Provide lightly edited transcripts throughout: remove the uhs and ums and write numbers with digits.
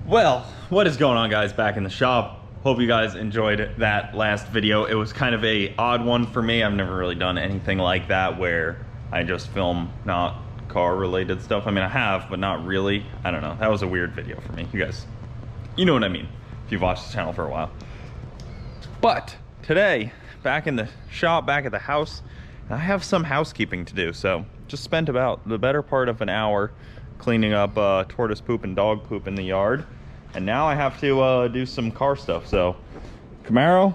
Well, what is going on, guys? Back in the shop. Hope you guys enjoyed that last video. It was kind of a odd one for me. I've never really done anything like that where I just film not car related stuff. I mean, I have, but not really. I don't know. That was a weird video for me. You guys, you know what I mean if you've watched the channel for a while. But today, back in the shop, back at the house, I have some housekeeping to do. So just spent about the better part of an hour cleaning up tortoise poop and dog poop in the yard. And now I have to do some car stuff. So Camaro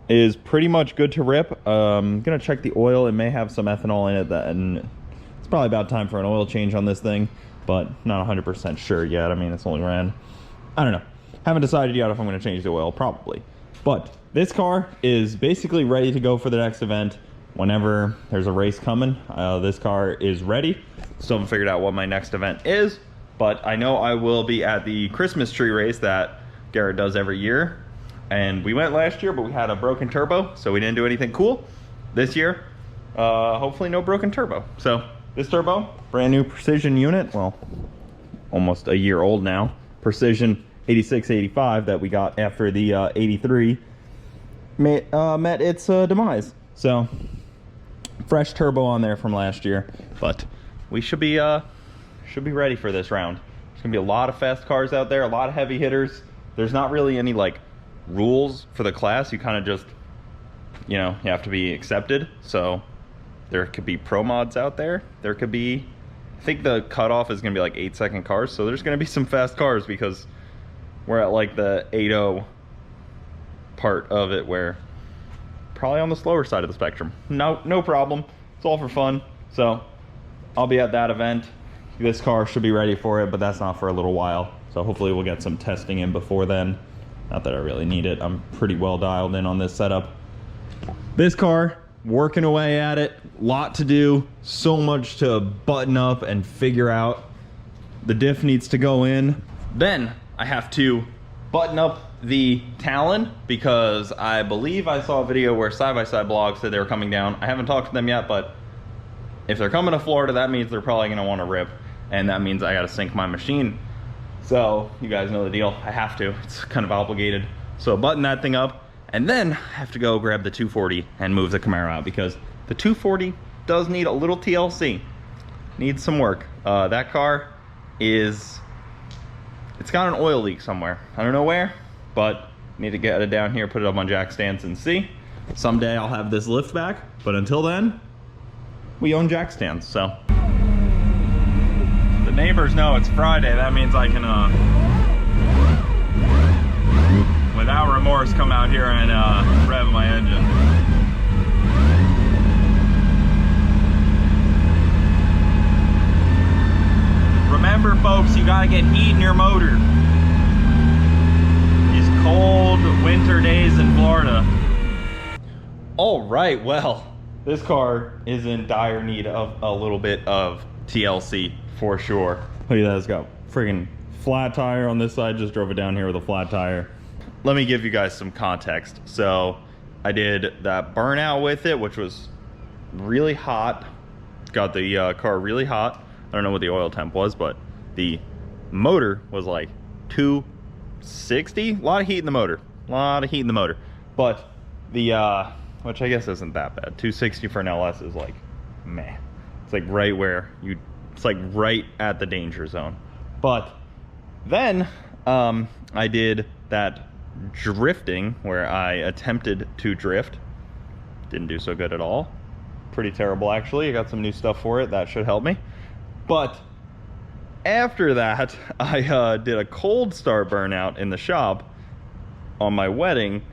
is pretty much good to rip. I'm gonna check the oil. It may have some ethanol in it, and it's probably about time for an oil change on this thing, but not 100% sure yet. I mean, it's only ran, I don't know. Haven't decided yet if I'm gonna change the oil, probably. But this car is basically ready to go for the next event. Whenever there's a race coming, this car is ready. Still haven't figured out what my next event is, but I know I will be at the Christmas tree race that Garrett does every year. And we went last year, but we had a broken turbo, so we didn't do anything cool. This year, hopefully no broken turbo. So this turbo, brand new Precision unit, well, almost a year old now. Precision 8685 that we got after the 83 met its demise. So fresh turbo on there from last year, but we should be ready for this round. There's gonna be a lot of fast cars out there, a lot of heavy hitters. There's not really any like rules for the class. You kind of just, you know, you have to be accepted. So there could be pro mods out there. There could be, I think the cutoff is gonna be like 8-second cars. So there's gonna be some fast cars because we're at like the 8.0 part of it, where probably on the slower side of the spectrum. No problem. It's all for fun. So I'll be at that event. This car should be ready for it, but that's not for a little while. So hopefully we'll get some testing in before then. Not that I really need it. I'm pretty well dialed in on this setup. This car, working away at it. Lot to do. So much to button up and figure out. The diff needs to go in. Then I have to button up the Talon, because I believe I saw a video where Side by Side Blog said they were coming down. I haven't talked to them yet, but if they're coming to Florida, that means they're probably gonna want to rip, and that means I gotta sync my machine. So you guys know the deal. I have to. It's kind of obligated. So button that thing up, and then I have to go grab the 240 and move the Camaro out, because the 240 does need a little TLC. Needs some work. That car is, it's got an oil leak somewhere. I don't know where, but need to get it down here, put it up on jack stands and see. Someday I'll have this lift back, but until then, we own jack stands. So the neighbors know it's Friday. That means I can without remorse come out here and rev my engine. Remember folks, you gotta get heat in your motor. These cold winter days in Florida. All right, well, this car is in dire need of a little bit of TLC for sure. Look at that, it's got friggin' flat tire on this side. Just drove it down here with a flat tire. Let me give you guys some context. So I did that burnout with it, which was really hot. Got the car really hot. I don't know what the oil temp was, but the motor was like 260. A lot of heat in the motor. A lot of heat in the motor. But the which I guess isn't that bad. 260 for an LS is like, meh. It's like right where you, it's like right at the danger zone. But then I did that drifting where I attempted to drift. Didn't do so good at all. Pretty terrible actually. I got some new stuff for it. That should help me. But after that, I did a cold start burnout in the shop on my wedding.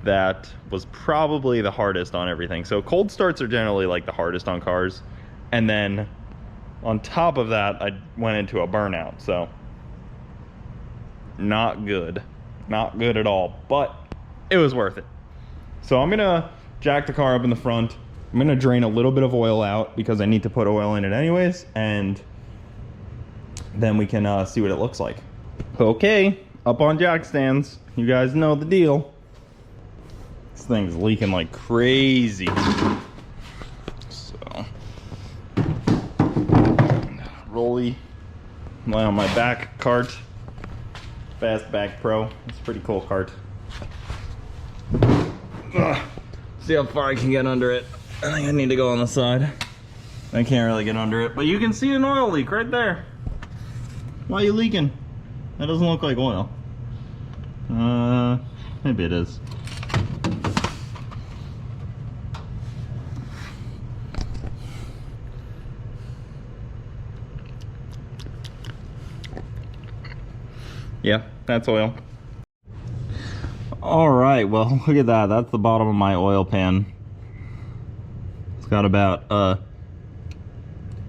That was probably the hardest on everything. So cold starts are generally like the hardest on cars. And then on top of that, I went into a burnout. So not good. Not good at all. But it was worth it. So I'm gonna jack the car up in the front. I'm gonna drain a little bit of oil out because I need to put oil in it anyways. And then we can see what it looks like. Okay, up on jack stands. You guys know the deal. This thing's leaking like crazy. So, rolly, lay on my back cart. Fastback Pro. It's a pretty cool cart. See how far I can get under it. I think I need to go on the side. I can't really get under it, but you can see an oil leak right there. Why are you leaking? That doesn't look like oil. Maybe it is. Yeah, that's oil. All right, well, look at that. That's the bottom of my oil pan. It's got about an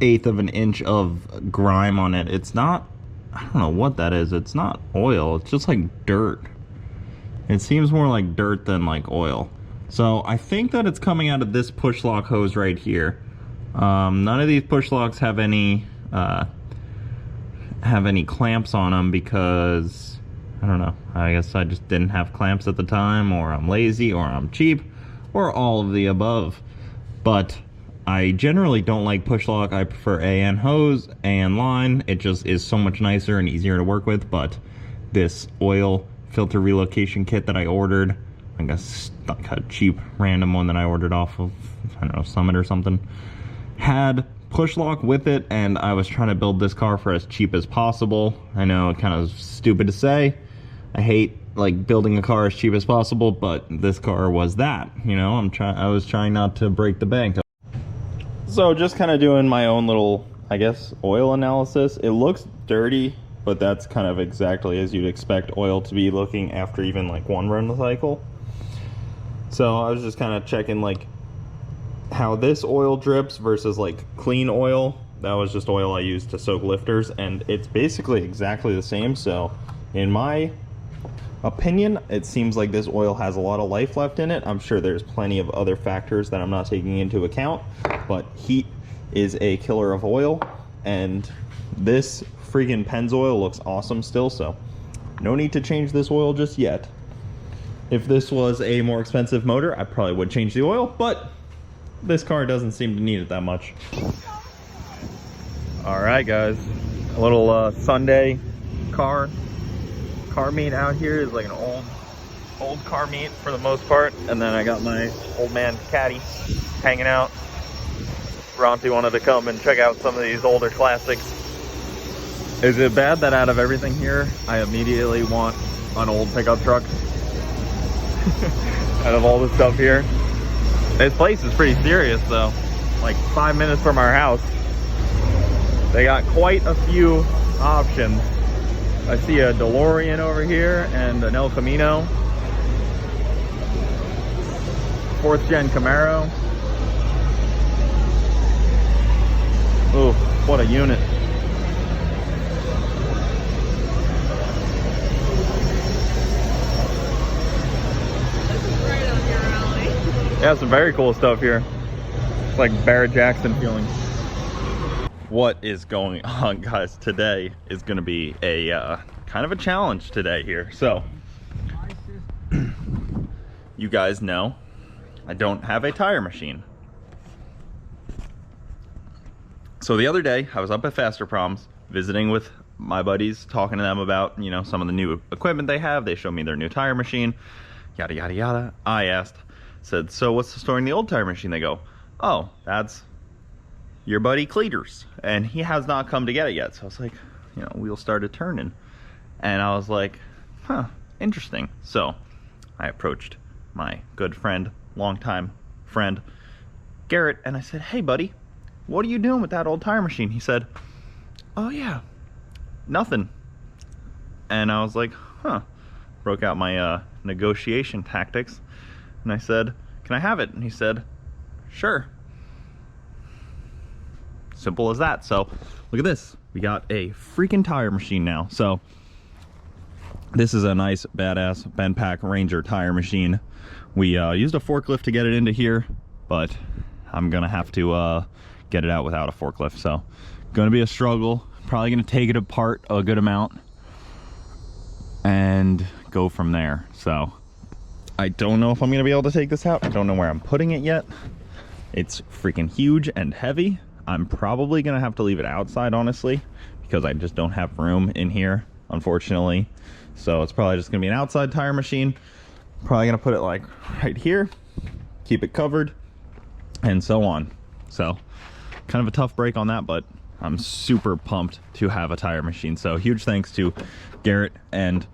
1/8 of an inch of grime on it. It's not, I don't know what that is. It's not oil. It's just like dirt. It seems more like dirt than like oil. So I think that it's coming out of this push lock hose right here. None of these push locks have any clamps on them because I don't know, I guess I just didn't have clamps at the time, or I'm lazy, or I'm cheap, or all of the above. But I generally don't like push lock. I prefer AN hose, AN line. It just is so much nicer and easier to work with. But this oil filter relocation kit that I ordered, I guess like a cheap random one that I ordered off of, I don't know, Summit or something, had push lock with it, and I was trying to build this car for as cheap as possible. I know, kind of stupid to say. I hate like building a car as cheap as possible, but this car was that, you know. I was trying not to break the bank. So just kind of doing my own little, I guess, oil analysis. It looks dirty, but that's kind of exactly as you'd expect oil to be looking after even like one run cycle. So I was just kind of checking like how this oil drips versus like clean oil. That was just oil I used to soak lifters, and it's basically exactly the same. So in my opinion, it seems like this oil has a lot of life left in it. I'm sure there's plenty of other factors that I'm not taking into account, but heat is a killer of oil, and this freaking Pennzoil looks awesome still, so no need to change this oil just yet. If this was a more expensive motor, I probably would change the oil, but this car doesn't seem to need it that much. All right, guys, a little Sunday car meet out here. Is like an old car meet for the most part, and then I got my old man caddy hanging out. Ronti wanted to come and check out some of these older classics. Is it bad that out of everything here, I immediately want an old pickup truck? Out of all the stuff here, this place is pretty serious though. Like 5 minutes from our house, they got quite a few options. I see a DeLorean over here and an El Camino. 4th gen Camaro. Ooh, what a unit. This is right on your alley. Yeah, some very cool stuff here. It's like Barrett Jackson feeling. What is going on, guys? Today is going to be a kind of a challenge today here. So you guys know I don't have a tire machine. So the other day I was up at Faster Proms visiting with my buddies, talking to them about, you know, some of the new equipment they have. They showed me their new tire machine, yada yada yada. I said, so what's the story in the old tire machine? They go, oh, that's your buddy Cleaters, and he has not come to get it yet. So I was like, you know, wheels started turning, and I was like, huh, interesting. So I approached my good friend, longtime friend, Garrett, and I said, hey buddy, what are you doing with that old tire machine? He said, oh yeah, nothing. And I was like, huh. Broke out my negotiation tactics, and I said, can I have it? And he said, sure. Simple as that. So look at this, we got a freaking tire machine now. So this is a nice badass Benpack Ranger tire machine. We used a forklift to get it into here, but I'm gonna have to get it out without a forklift. So gonna be a struggle. Probably gonna take it apart a good amount and go from there. So I don't know if I'm gonna be able to take this out. I don't know where I'm putting it yet. It's freaking huge and heavy. I'm probably gonna have to leave it outside, honestly, because I just don't have room in here unfortunately. So it's probably just gonna be an outside tire machine. Probably gonna put it like right here, keep it covered, and so on. So kind of a tough break on that, but I'm super pumped to have a tire machine. So huge thanks to Garrett and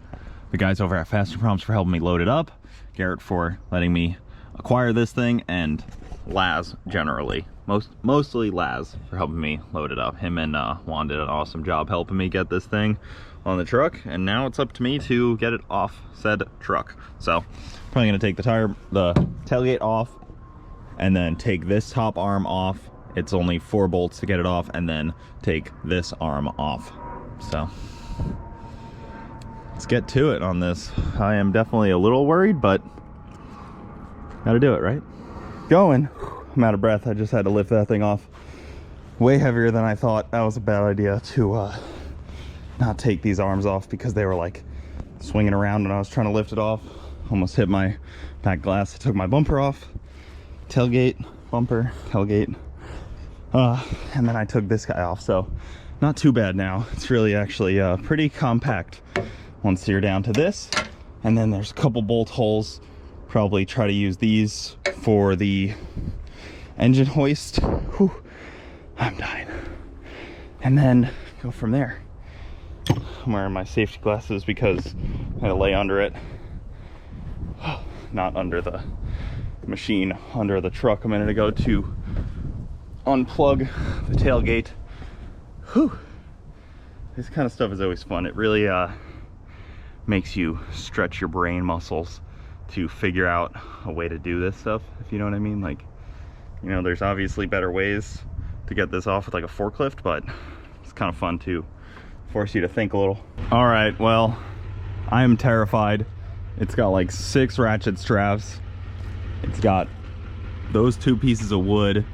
the guys over at Faster Prompts for helping me load it up, Garrett for letting me acquire this thing, and Laz generally, mostly Laz for helping me load it up. Him and Juan did an awesome job helping me get this thing on the truck, and now it's up to me to get it off said truck. So probably gonna take the tailgate off, and then take this top arm off. It's only 4 bolts to get it off, and then take this arm off. So let's get to it on this. I am definitely a little worried, but gotta do it, right? Going. I'm out of breath. I just had to lift that thing off. Way heavier than I thought. That was a bad idea to not take these arms off, because they were like swinging around when I was trying to lift it off. Almost hit my back glass. I took my bumper off. Tailgate, bumper, tailgate. And then I took this guy off, so not too bad now. It's really actually pretty compact once you're down to this. And then there's a couple bolt holes. Probably try to use these for the engine hoist. Whew, I'm dying. And then go from there. I'm wearing my safety glasses because I had to lay under it. Not under the machine, under the truck a minute ago to unplug the tailgate. Whew. This kind of stuff is always fun. It really makes you stretch your brain muscles to figure out a way to do this stuff, if you know what I mean. Like, you know, there's obviously better ways to get this off with like a forklift, but it's kind of fun to force you to think a little. All right, well, I am terrified. It's got like 6 ratchet straps. It's got those 2 pieces of wood.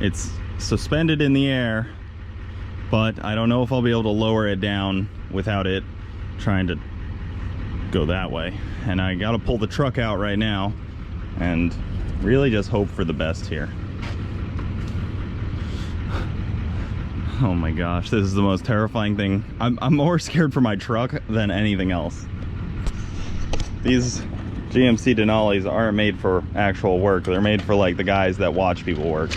It's suspended in the air, but I don't know if I'll be able to lower it down without it trying to go that way. And I gotta pull the truck out right now and really just hope for the best here. Oh my gosh, this is the most terrifying thing. I'm more scared for my truck than anything else. These GMC Denali's aren't made for actual work. They're made for like the guys that watch people work.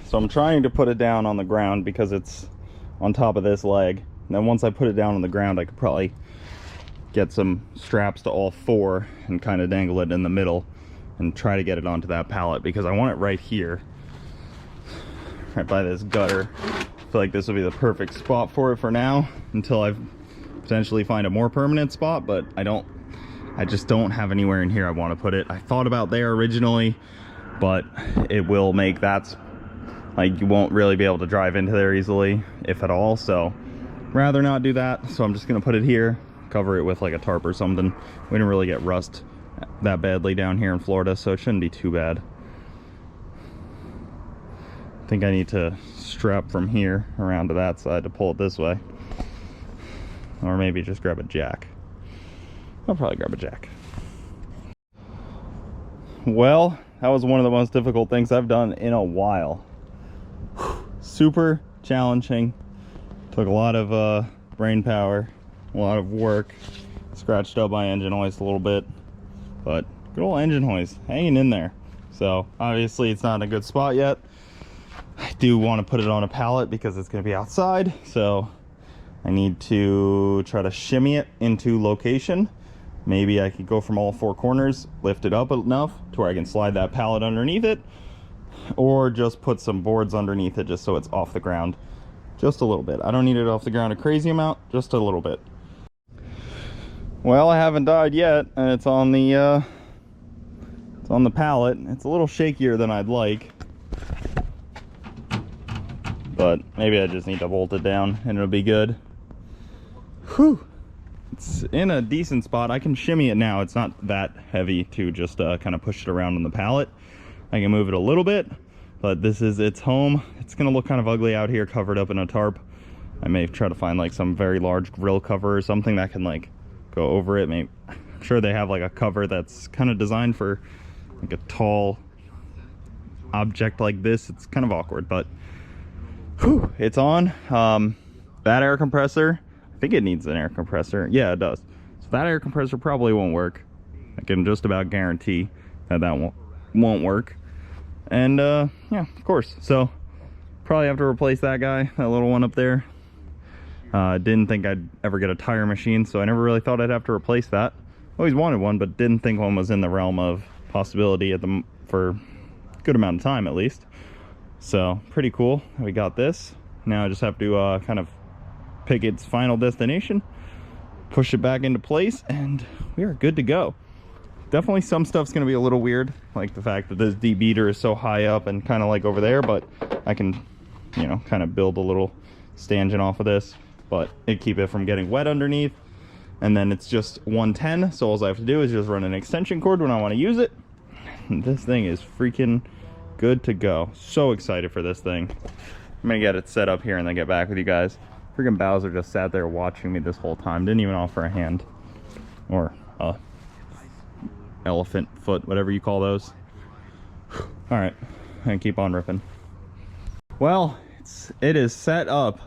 So I'm trying to put it down on the ground because it's on top of this leg. And then once I put it down on the ground, I could probably get some straps to all 4 and kind of dangle it in the middle and try to get it onto that pallet, because I want it right here, right by this gutter. I feel like this will be the perfect spot for it for now, until I potentially find a more permanent spot, but I just don't have anywhere in here I want to put it. I thought about there originally, but it will make that, like, you won't really be able to drive into there easily, if at all, so rather not do that. So I'm just gonna put it here, cover it with like a tarp or something. We didn't really get rust that badly down here in Florida, so it shouldn't be too bad. I think I need to strap from here around to that side to pull it this way, or maybe just grab a jack. I'll probably grab a jack. Well, that was one of the most difficult things I've done in a while. Super challenging. Took a lot of brain power, a lot of work. Scratched up my engine hoist a little bit, but good old engine hoist hanging in there. So obviously it's not in a good spot yet. I do want to put it on a pallet because it's going to be outside, so I need to try to shimmy it into location. Maybe I could go from all 4 corners, lift it up enough to where I can slide that pallet underneath it, or just put some boards underneath it just so it's off the ground. Just a little bit. I don't need it off the ground a crazy amount, just a little bit. Well, I haven't died yet, and it's on the pallet. It's a little shakier than I'd like, but maybe I just need to bolt it down and it'll be good. Whew. It's in a decent spot. I can shimmy it now. It's not that heavy to just kind of push it around on the pallet. I can move it a little bit, but this is its home. It's gonna look kind of ugly out here covered up in a tarp. I may try to find like some very large grill cover or something that can like go over it. Maybe, I'm sure they have like a cover that's kind of designed for like a tall object like this. It's kind of awkward, but whew, it's on. That air compressor, I think it needs an air compressor. Yeah, it does. So that air compressor probably won't work. I can just about guarantee that won't work. And yeah, of course. So probably have to replace that guy, that little one up there. Didn't think I'd ever get a tire machine, so I never really thought I'd have to replace that. Always wanted one, but didn't think one was in the realm of possibility for a good amount of time at least. So pretty cool. We got this. Now I just have to kind of pick its final destination, push it back into place, and we are good to go. Definitely some stuff's gonna be a little weird, like the fact that this debeater is so high up and kind of like over there, but I can, you know, kind of build a little stanchion off of this, but it keep it from getting wet underneath. And then it's just 110, so all I have to do is just run an extension cord when I want to use it. And this thing is freaking good to go. So excited for this thing. I'm gonna get it set up here and then get back with you guys. Freaking Bowser just sat there watching me this whole time, didn't even offer a hand or a elephant foot, whatever you call those. All right, I'm gonna keep on ripping. Well, it is set up.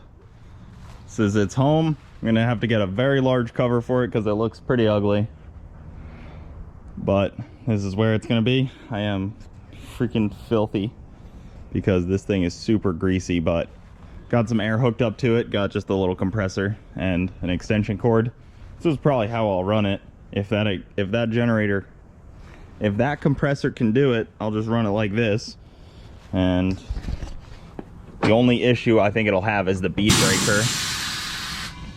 This is its home. I'm gonna have to get a very large cover for it because it looks pretty ugly, but this is where it's gonna be. I am freaking filthy because this thing is super greasy, but got some air hooked up to it, got just a little compressor and an extension cord. This is probably how I'll run it. If that compressor can do it, I'll just run it like this. And the only issue I think it'll have is the bead breaker,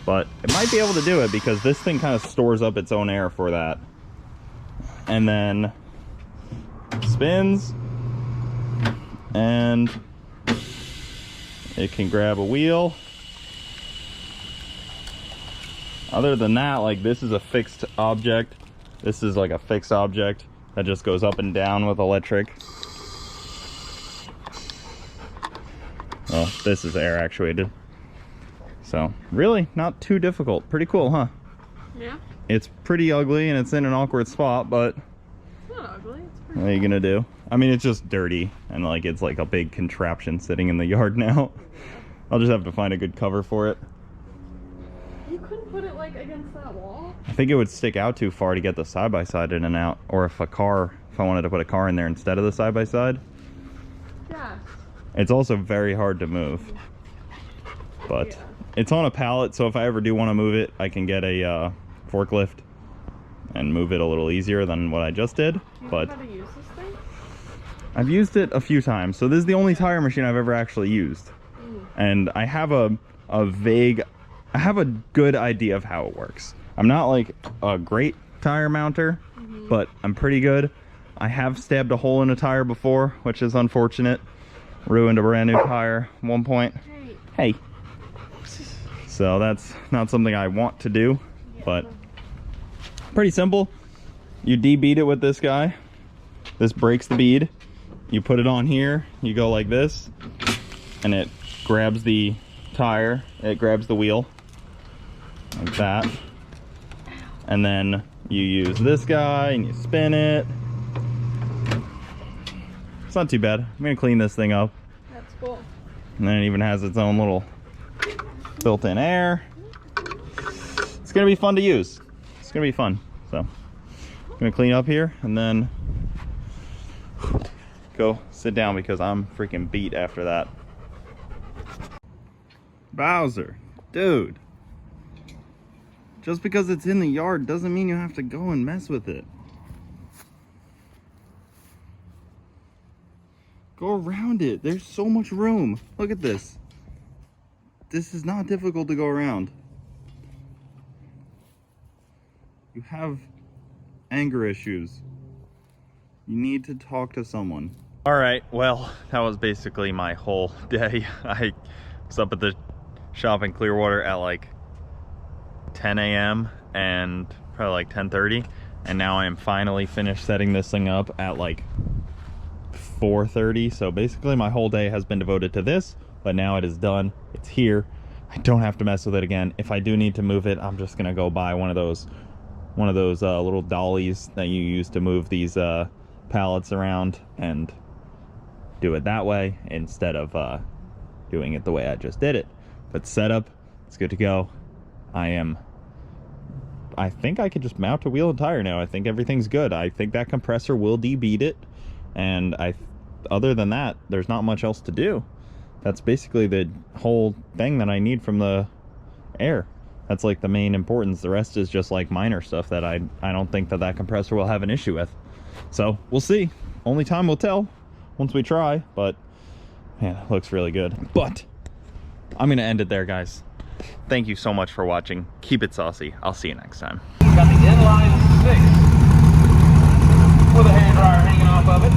but it might be able to do it because this thing kind of stores up its own air for that. And then spins, and it can grab a wheel. Other than that, like, this is a fixed object. This is like a fixed object that just goes up and down with electric. Well, this is air actuated. So really not too difficult. Pretty cool, huh? Yeah. It's pretty ugly and it's in an awkward spot, but It's not ugly. It's pretty what are you gonna do? I mean, it's just dirty and like it's like a big contraption sitting in the yard now. I'll just have to find a good cover for it. You couldn't put it like against that wall? I think it would stick out too far to get the side-by-side in and out, or if I wanted to put a car in there instead of the side-by-side. Yeah. It's also very hard to move, but Yeah. It's on a pallet, so if I ever do want to move it, I can get a forklift and move it a little easier than what I just did. Do you But know how to use this thing? I've used it a few times, so this is the only tire machine I've ever actually used. And I have a good idea of how it works. I'm not like a great tire mounter, but I'm pretty good. I have stabbed a hole in a tire before, which is unfortunate. Ruined a brand new tire at one point. Hey. So that's not something I want to do, but pretty simple. You debead it with this guy. This breaks the bead. You put it on here, you go like this, and it grabs the tire, it grabs the wheel, like that. And then you use this guy and you spin it. It's not too bad. I'm gonna clean this thing up. That's cool. And then it even has its own little built-in air. It's gonna be fun to use. It's gonna be fun. So I'm gonna clean up here and then go sit down because I'm freaking beat after that. Bowser, dude. Just because it's in the yard doesn't mean you have to go and mess with it. Go around it. There's so much room. Look at this. this is not difficult to go around. You have anger issues. You need to talk to someone. All right, well, that was basically my whole day. I was up at the shop in Clearwater at like 10 a.m. and probably like 10:30, and now I am finally finished setting this thing up at like 4:30. So basically my whole day has been devoted to this, but now it is done. It's here. I don't have to mess with it again. If I do need to move it, I'm just gonna go buy one of those little dollies that you use to move these pallets around and do it that way instead of doing it the way I just did it. But setup, it's good to go. I think I could just mount a wheel and tire now. I think everything's good. I think that compressor will debeat it, and other than that, there's not much else to do. That's basically the whole thing that I need from the air. That's like the main importance. The rest is just like minor stuff that I don't think that compressor will have an issue with. So we'll see. Only time will tell once we try, but man, it looks really good. But I'm gonna end it there, guys. Thank you so much for watching. Keep it saucy. I'll see you next time. Got the inline 6 with a hairdryer hanging off of it.